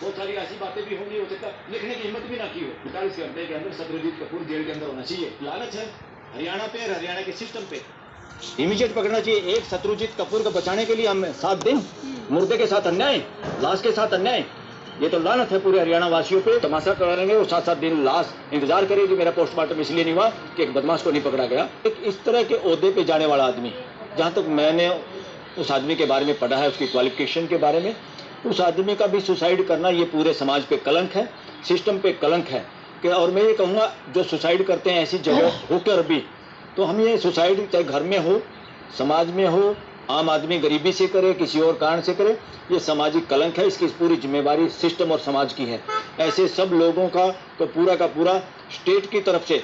बहुत सारी ऐसी बातें भी होंगी, हो सकता है लिखने की हिम्मत भी ना की हो। 48 घंटे के अंदर शत्रुजीत कपूर जेल के अंदर होना चाहिए। लालच है हरियाणा पे, हरियाणा के सिस्टम पे इमीडिएट पकड़ना चाहिए। एक शत्रुजीत कपूर को बचाने के लिए हम 7 दिन मुर्दे के साथ अन्याय, लाश के साथ अन्याय, ये तो लानत है पूरे हरियाणा वासियों पे। तमाशा करेंगे वो 7-7 दिन लाश इंतजार करेगी। मेरा पोस्टमार्टम इसलिए नहीं हुआ कि एक बदमाश को नहीं पकड़ा गया। एक इस तरह के ओहदे पे जाने वाला आदमी, जहां तक मैंने उस आदमी के बारे में पढ़ा है, उसकी क्वालिफिकेशन के बारे में, उस आदमी का भी सुसाइड करना ये पूरे समाज पे कलंक है, सिस्टम पे कलंक है। कि और मैं ये कहूँगा जो सुसाइड करते हैं ऐसी जगह होकर भी, तो हम ये सुसाइड चाहे घर में हो, समाज में हो, आम आदमी गरीबी से करे, किसी और कारण से करे, ये सामाजिक कलंक है। इसकी पूरी जिम्मेवारी सिस्टम और समाज की है। ऐसे सब लोगों का तो पूरा का पूरा स्टेट की तरफ से,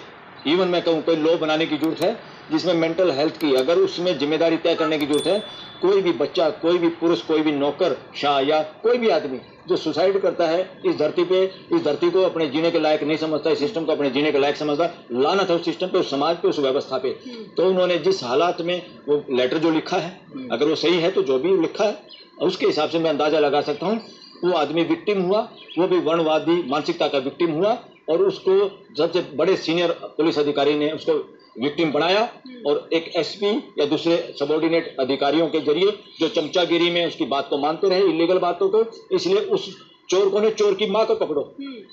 इवन मैं कहूँ कोई लॉ बनाने की जरूरत है जिसमें मेंटल हेल्थ की, अगर उसमें जिम्मेदारी तय करने की जरूरत है। कोई भी बच्चा, कोई भी पुरुष, कोई भी नौकर शाह या कोई भी आदमी जो सुसाइड करता है इस धरती पे, इस धरती को अपने जीने के लायक नहीं समझता, इस सिस्टम को अपने जीने के लायक समझता, लानत है उस सिस्टम पे, उस समाज पे, उस व्यवस्था पे। तो उन्होंने जिस हालात में वो लेटर जो लिखा है, अगर वो सही है तो जो भी लिखा है उसके हिसाब से मैं अंदाजा लगा सकता हूँ। वो आदमी विक्टिम हुआ, वो भी वर्णवादी मानसिकता का विक्टिम हुआ, और उसको सबसे बड़े सीनियर पुलिस अधिकारी ने उसको विक्टिम बनाया, और एक एसपी या दूसरे सबऑर्डिनेट अधिकारियों के जरिए जो चमचागिरी में उसकी बात को मानते रहे, इलीगल बातों को, इसलिए उस चोर को ने, चोर की मां को पकड़ो,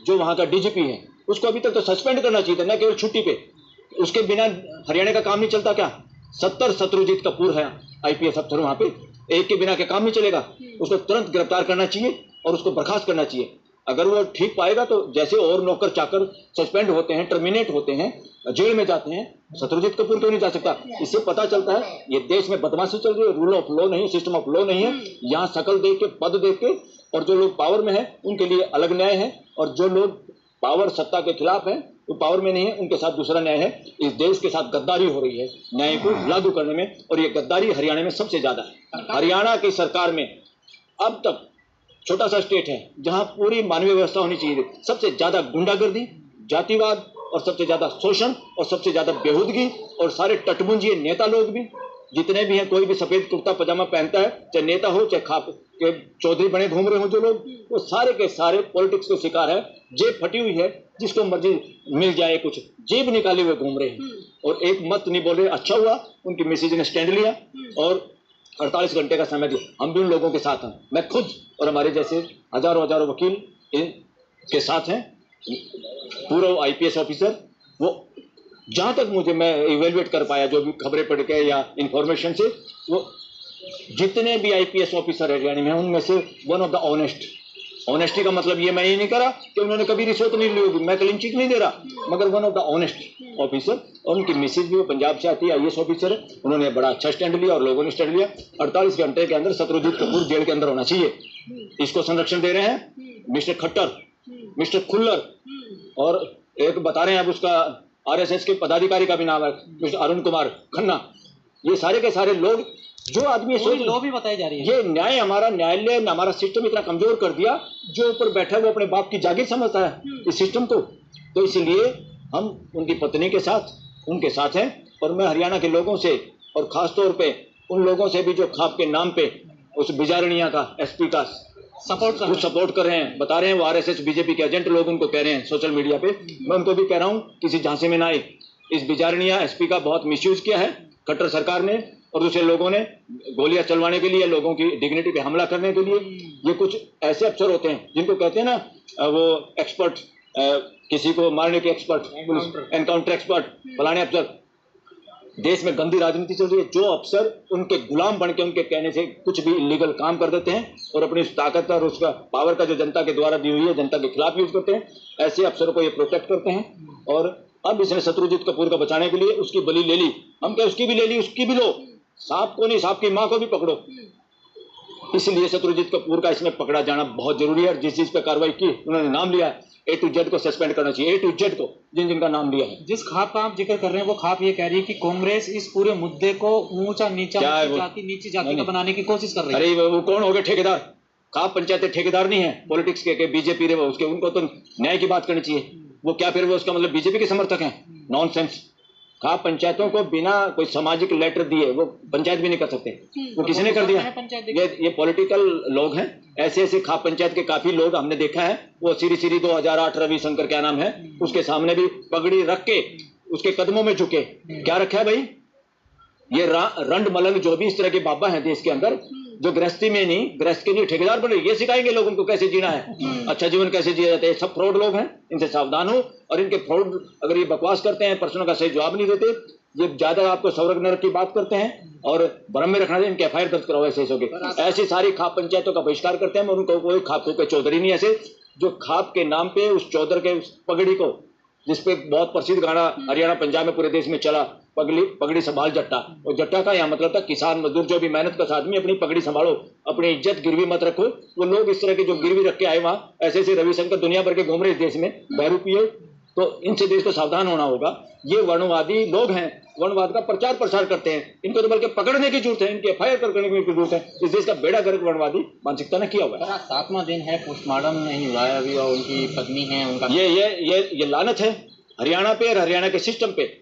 जो वहां का डीजीपी है, उसको अभी तक तो सस्पेंड करना चाहिए था, न केवल छुट्टी पे। उसके बिना हरियाणा का काम नहीं चलता क्या? 70 शत्रुजीत कपूर है आईपीएस अफसर वहां पे, एक के बिना के काम नहीं चलेगा। उसको तुरंत गिरफ्तार करना चाहिए और उसको बर्खास्त करना चाहिए। अगर वो ठीक पाएगा तो जैसे और नौकर चाकर सस्पेंड होते हैं, टर्मिनेट होते हैं, जेल में जाते हैं, शत्रुजीत कपूर क्यों नहीं जा सकता? इससे पता चलता है ये देश में बदमाशी चल रही है, रूल ऑफ लॉ नहीं, सिस्टम ऑफ लॉ नहीं है। यहाँ शकल देख के, पद देख के, और जो लोग पावर में है उनके लिए अलग न्याय है, और जो लोग पावर सत्ता के खिलाफ है, वो पावर में नहीं है, उनके साथ दूसरा न्याय है। इस देश के साथ गद्दारी हो रही है न्याय को लागू करने में, और ये गद्दारी हरियाणा में सबसे ज्यादा है। हरियाणा की सरकार में अब तक, छोटा सा स्टेट है जहां पूरी मानवीय व्यवस्था होनी चाहिए, सबसे ज्यादा गुंडागर्दी, जातिवाद, और सबसे ज्यादा शोषण, और सबसे ज्यादा बेहूदगी, और सारे टटमुंजिए नेता लोग भी जितने भी हैं, कोई भी सफेद कुर्ता पजामा पहनता है, चाहे नेता हो चाहे खाप के चौधरी बने घूम रहे हो जो लोग, वो सारे के सारे पॉलिटिक्स के शिकार है। जेब फटी हुई है, जिसको मर्जी मिल जाए कुछ, जेब निकाले हुए घूम रहे हैं, और एक मत नहीं बोल रहे। अच्छा हुआ उनकी मिसेज ने स्टैंड लिया और 48 घंटे का समय दिया। हम भी उन लोगों के साथ हैं, मैं खुद और हमारे जैसे हजारों हजारों वकील के साथ हैं, पूरा आईपीएस ऑफिसर। वो जहां तक मुझे, मैं इवेल्युएट कर पाया जो भी खबरें पढ़ के या इंफॉर्मेशन से, वो जितने भी आईपीएस ऑफिसर हरियाणा में हैं उनमें से one of the honest. Honesty का मतलब ये मैं ये नहीं करा कि उन्होंने कभी रिश्वत नहीं ली होगी, मैं क्लीन चिट नहीं दे रहा, मगर one of the honest officer. और उनकी मिसेज भी वो पंजाब से आती है, आईएएस ऑफिसर है, उन्होंने बड़ा अच्छा स्टैंड लिया और लोगों ने स्टैंड लिया। 48 घंटे के अंदर शत्रुजीत कपूर जेल के अंदर होना चाहिए। इसको संरक्षण दे रहे हैं मिस्टर खट्टर, मिस्टर खुल्लर, और एक बता रहे हैं अब उसका आरएसएस के पदाधिकारी का भी नाम है मिस्टर अरुण कुमार खन्ना। ये सारे के सारे लोग, जो आदमी सोच, लो भी बताई जा रही है, ये न्याय, हमारा न्यायालय, हमारा सिस्टम इतना कमजोर कर दिया, जो ऊपर बैठा वो अपने बाप की जागीर समझता है इस सिस्टम को। तो इसलिए हम उनकी पत्नी के साथ, उनके साथ हैं, और मैं हरियाणा के लोगों से, और खासतौर पे उन लोगों से भी जो खाप के नाम पे उस बिजारनिया का एसपी का सपोर्ट कर रहे हैं, बता रहे हैं वो आरएसएस बीजेपी के एजेंट लोग उनको कह रहे हैं सोशल मीडिया पे। मैं उनको भी कह रहा हूँ किसी झांसे में ना आए। इस बिजारनिया एसपी का बहुत मिसयूज किया है खट्टर सरकार ने और दूसरे लोगों ने, गोलियां चलवाने के लिए, लोगों की डिग्निटी पे हमला करने के लिए। ये कुछ ऐसे अफसर होते हैं जिनको कहते हैं ना वो एक्सपर्ट, किसी को मारने के एक्सपर्ट, एनकाउंटर एक्सपर्ट, फलाने अफसर। देश में गंदी राजनीति चल रही है, जो अफसर उनके गुलाम बन के उनके कहने से कुछ भी इलीगल काम कर देते हैं और अपनी ताकत और उसका पावर का जो जनता के द्वारा दी हुई है जनता के खिलाफ यूज करते हैं, ऐसे अफसरों को ये प्रोटेक्ट करते हैं। और अब इसने शत्रुजीत कपूर को बचाने के लिए उसकी बलि ले ली। हम क्या उसकी भी ले ली, उसकी भी लो, सांप को नहीं, सांप की मां को भी पकड़ो। इसलिए शत्रुजीत कपूर का इसमें पकड़ा जाना बहुत जरूरी है। जिस चीज पे कार्रवाई की उन्होंने नाम लिया है, A to Z को सस्पेंड करना चाहिए, A to Z को, जिन जिनका नाम लिया है। जिस खाप का आप जिक्र कर रहे हैं वो खाप ये कह रही है कि कांग्रेस इस पूरे मुद्दे को ऊंचा नीची जाति का बनाने की कोशिश कर रही है। अरे वो कौन हो गए ठेकेदार? खाप पंचायत ठेकेदार नहीं है पॉलिटिक्स के बीजेपी रहे उसके, उनको तो न्याय की बात करनी चाहिए। वो क्या फिर वो उसका मतलब बीजेपी के समर्थक हैं? नॉनसेंस। खाप पंचायतों को बिना कोई सामाजिक लेटर दिए वो पंचायत भी नहीं कर सकते। वो किसने कर दिया? ये पॉलिटिकल लोग हैं। ऐसे ऐसे खाप पंचायत के काफी लोग हमने देखा है। वो सीरी 2008 रविशंकर क्या नाम है, उसके सामने भी पगड़ी रख के उसके कदमों में झुके। क्या रखा है भाई? ये रंड मलंग जो भी इस तरह के बाबा हैं देश के अंदर, जो गृहस्थी में नहीं, गृहस्थ के लिए ठेकेदार बने, ये सिखाएंगे लोगों को कैसे जीना है, अच्छा जीवन कैसे जिया जाता है। सब फ्रॉड लोग हैं, इनसे सावधान हो। और इनके फ्रॉड, अगर ये बकवास करते हैं, प्रश्नों का सही जवाब नहीं देते, ये ज्यादा आपको स्वर्ग नरक की बात करते हैं और भ्रम में रखना चाहिए। इनके FIR दर्ज कराओ ऐसे होके। ऐसी सारी खाप पंचायतों का बहिष्कार करते हैं। उनको कोई खाप के चौधरी नहीं ऐसे जो खाप के नाम पे उस चौधर के उस पगड़ी को, जिसपे बहुत प्रसिद्ध गाना हरियाणा पंजाब में पूरे देश में चला, पगड़ी संभाल जट्टा। और जट्टा का यहाँ मतलब था किसान मजदूर जो भी मेहनत का आदमी, अपनी पगड़ी संभालो, अपनी इज्जत गिरवी मत रखो। वो लोग इस तरह के जो गिरवी रख के आए वहां, ऐसे ऐसे रविशंकर दुनिया भर के घूम रहे इस देश में बहरूपीय, तो इनसे देश को सावधान होना होगा। ये वर्णवादी लोग हैं, वर्णवाद का प्रचार प्रसार करते हैं। इनको तो बल्कि पकड़ने की जरूरत है, इनके FIR करने की जरूरत है। इस देश का बेड़ा गर्क वर्णवादी मानसिकता ने किया हुआ है। 7वां दिन है, पोस्टमार्टम नहीं हुआ है अभी, और उनकी पत्नी है, उनका ये लानत है हरियाणा पे और हरियाणा के सिस्टम पे।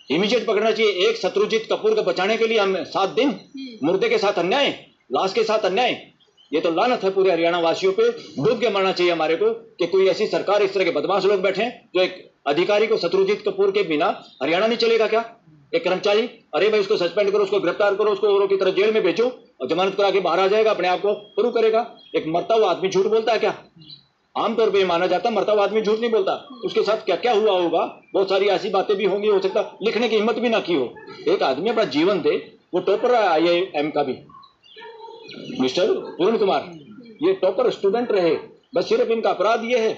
इमीडिएट पकड़ना चाहिए। एक शत्रुजीत कपूर को बचाने के लिए हम 7 दिन मुर्दे के साथ अन्याय, लाश के साथ अन्याय, ये तो लानत है पूरे हरियाणा वासियों पे। डूब के मरना चाहिए हमारे को कि कोई ऐसी सरकार, इस तरह के बदमाश लोग बैठे हैं जो एक अधिकारी को शत्रुजीत कपूर के बिना हरियाणा नहीं चलेगा क्या? एक कर्मचारी, अरे भाई उसको सस्पेंड करो, उसको गिरफ्तार करो, उसको औरों की तरह जेल में भेजो और जमानत करा के बाहर आ जाएगा, अपने आप को प्रूव करेगा। एक मरता हुआ आदमी झूठ बोलता है क्या? आमतौर पे माना जाता है मरता हुआ आदमी झूठ नहीं बोलता। उसके साथ क्या क्या हुआ होगा, बहुत सारी ऐसी बातें भी होंगी, हो सकता लिखने की हिम्मत भी ना की हो। एक आदमी अपना जीवन दे, वो टॉपर है IIM का भी, मिस्टर पूर्ण कुमार, ये टॉपर स्टूडेंट रहे। बस सिर्फ इनका अपराध ये है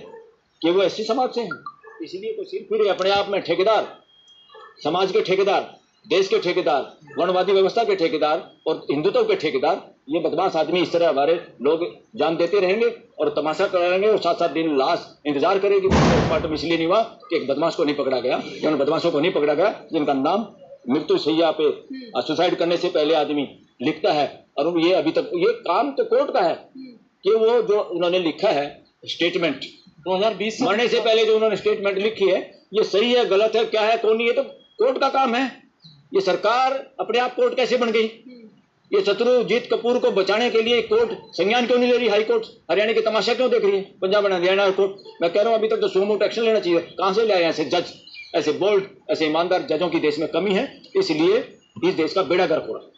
कि वो SC समाज से हैं, इसलिए तो सिर्फ फिर अपने आप में ठेकेदार, समाज के ठेकेदार, देश के ठेकेदार, वर्णवादी व्यवस्था के ठेकेदार और हिंदुत्व के ठेकेदार। ये बदमाश आदमी इस तरह हमारे लोग जान देते रहेंगे और तमाशा कराएंगे और 7-7 दिन लाश इंतजार करेगी। पोस्टमार्टम इसलिए नहीं हुआ कि एक बदमाश को नहीं पकड़ा गया, या उन बदमाशों को नहीं पकड़ा गया जिनका नाम मृत्यु शैया पे सुसाइड करने से पहले आदमी लिखता है। और ये अभी तक ये काम तो कोर्ट का है कि वो जो उन्होंने लिखा है स्टेटमेंट 2020 मरने से पहले जो उन्होंने स्टेटमेंट लिखी है, ये सही है गलत है क्या है कौन नहीं, ये तो कोर्ट का काम है। ये सरकार अपने आप कोर्ट कैसे बन गई? ये शत्रुजीत कपूर को बचाने के लिए कोर्ट संज्ञान क्यों नहीं ले रही? हाई कोर्ट हरियाणा की तमाशा क्यों देख रही है? पंजाब हरियाणा कोर्ट। मैं कह रहा हूं अभी तक तो सुमो एक्शन लेना चाहिए। कहां से ले आए ऐसे जज, ऐसे बोल्ड, ऐसे ईमानदार जजों की देश में कमी है, इसलिए इस देश का बेड़ा गर्क हो रहा है।